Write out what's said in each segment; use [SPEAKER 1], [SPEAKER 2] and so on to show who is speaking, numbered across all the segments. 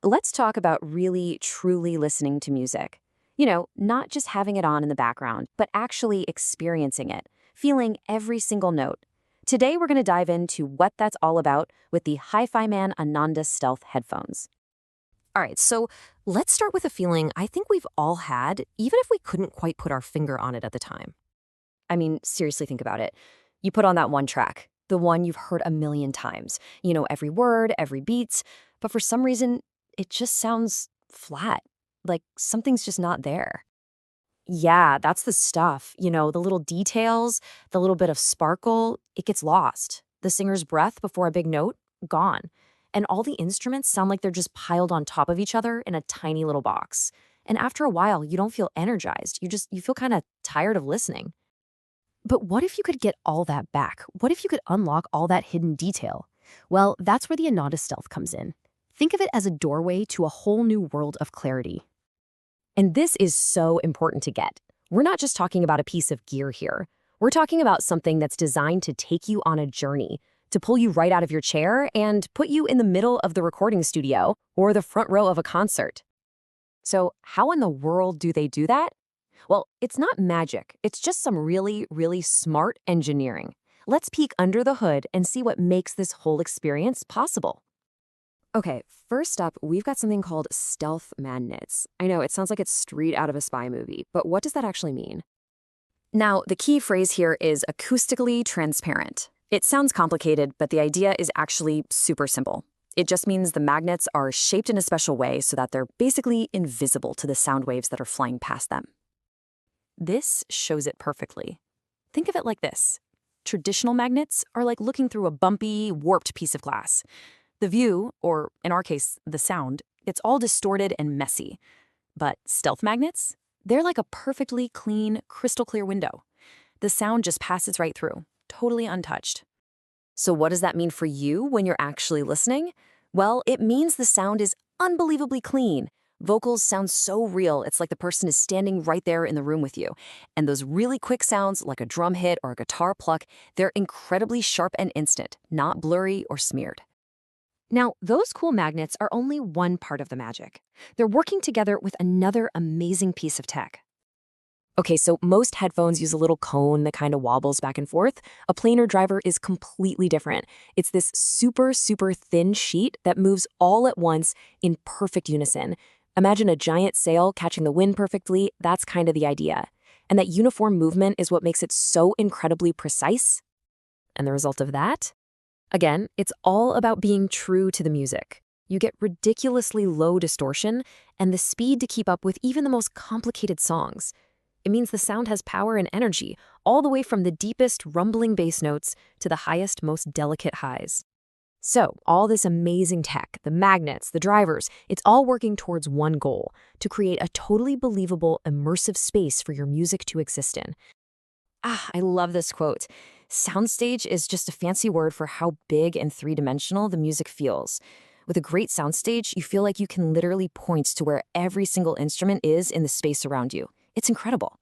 [SPEAKER 1] Let's talk about really, truly listening to music. Not just having it on in the background, but actually experiencing it, feeling every single note. Today, we're going to dive into what that's all about with the HIFIMAN Ananda Stealth headphones. All right, so let's start with a feeling I think we've all had, even if we couldn't quite put our finger on it at the time. I mean, seriously, think about it. You put on that one track, the one you've heard a million times. You know every word, every beat, but for some reason, it just sounds flat, like something's just not there. Yeah, that's the stuff. The little details, the little bit of sparkle, it gets lost. The singer's breath before a big note, gone. And all the instruments sound like they're just piled on top of each other in a tiny little box. And after a while, you don't feel energized. You feel kind of tired of listening. But what if you could get all that back? What if you could unlock all that hidden detail? Well, that's where the Ananda Stealth comes in. Think of it as a doorway to a whole new world of clarity. And this is so important to get. We're not just talking about a piece of gear here. We're talking about something that's designed to take you on a journey, to pull you right out of your chair and put you in the middle of the recording studio or the front row of a concert. So how in the world do they do that? Well, it's not magic. It's just some really, really smart engineering. Let's peek under the hood and see what makes this whole experience possible. Okay, first up, we've got something called stealth magnets. I know, it sounds like it's straight out of a spy movie, but what does that actually mean? Now, the key phrase here is acoustically transparent. It sounds complicated, but the idea is actually super simple. It just means the magnets are shaped in a special way so that they're basically invisible to the sound waves that are flying past them. This shows it perfectly. Think of it like this. Traditional magnets are like looking through a bumpy, warped piece of glass. The view, or in our case, the sound, it's all distorted and messy. But stealth magnets? They're like a perfectly clean, crystal clear window. The sound just passes right through, totally untouched. So what does that mean for you when you're actually listening? Well, it means the sound is unbelievably clean. Vocals sound so real, it's like the person is standing right there in the room with you. And those really quick sounds, like a drum hit or a guitar pluck, they're incredibly sharp and instant, not blurry or smeared. Now, those cool magnets are only one part of the magic. They're working together with another amazing piece of tech. Okay, so most headphones use a little cone that kind of wobbles back and forth. A planar driver is completely different. It's this super, super thin sheet that moves all at once in perfect unison. Imagine a giant sail catching the wind perfectly. That's kind of the idea. And that uniform movement is what makes it so incredibly precise. And the result of that? Again, it's all about being true to the music. You get ridiculously low distortion and the speed to keep up with even the most complicated songs. It means the sound has power and energy, all the way from the deepest rumbling bass notes to the highest, most delicate highs. So, all this amazing tech, the magnets, the drivers, it's all working towards one goal, to create a totally believable, immersive space for your music to exist in. I love this quote. Soundstage is just a fancy word for how big and three-dimensional the music feels. With a great soundstage, you feel like you can literally point to where every single instrument is in the space around you. It's incredible.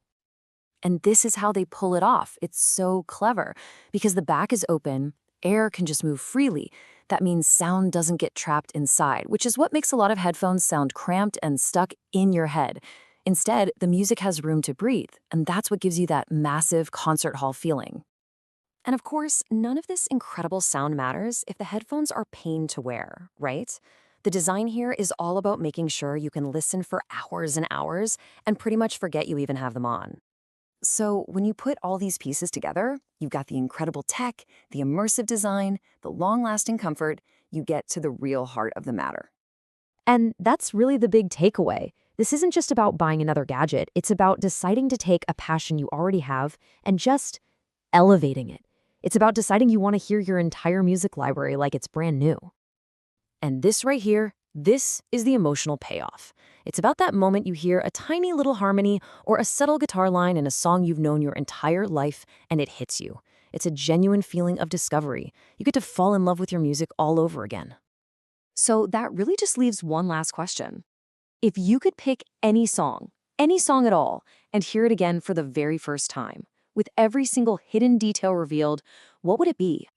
[SPEAKER 1] And this is how they pull it off. It's so clever. Because the back is open, air can just move freely. That means sound doesn't get trapped inside, which is what makes a lot of headphones sound cramped and stuck in your head. Instead, the music has room to breathe, and that's what gives you that massive concert hall feeling. And of course, none of this incredible sound matters if the headphones are pain to wear, right? The design here is all about making sure you can listen for hours and hours and pretty much forget you even have them on. So when you put all these pieces together, you've got the incredible tech, the immersive design, the long-lasting comfort, you get to the real heart of the matter. And that's really the big takeaway. This isn't just about buying another gadget. It's about deciding to take a passion you already have and just elevating it. It's about deciding you want to hear your entire music library like it's brand new. And this right here, this is the emotional payoff. It's about that moment you hear a tiny little harmony or a subtle guitar line in a song you've known your entire life and it hits you. It's a genuine feeling of discovery. You get to fall in love with your music all over again. So that really just leaves one last question. If you could pick any song at all, and hear it again for the very first time, with every single hidden detail revealed, what would it be?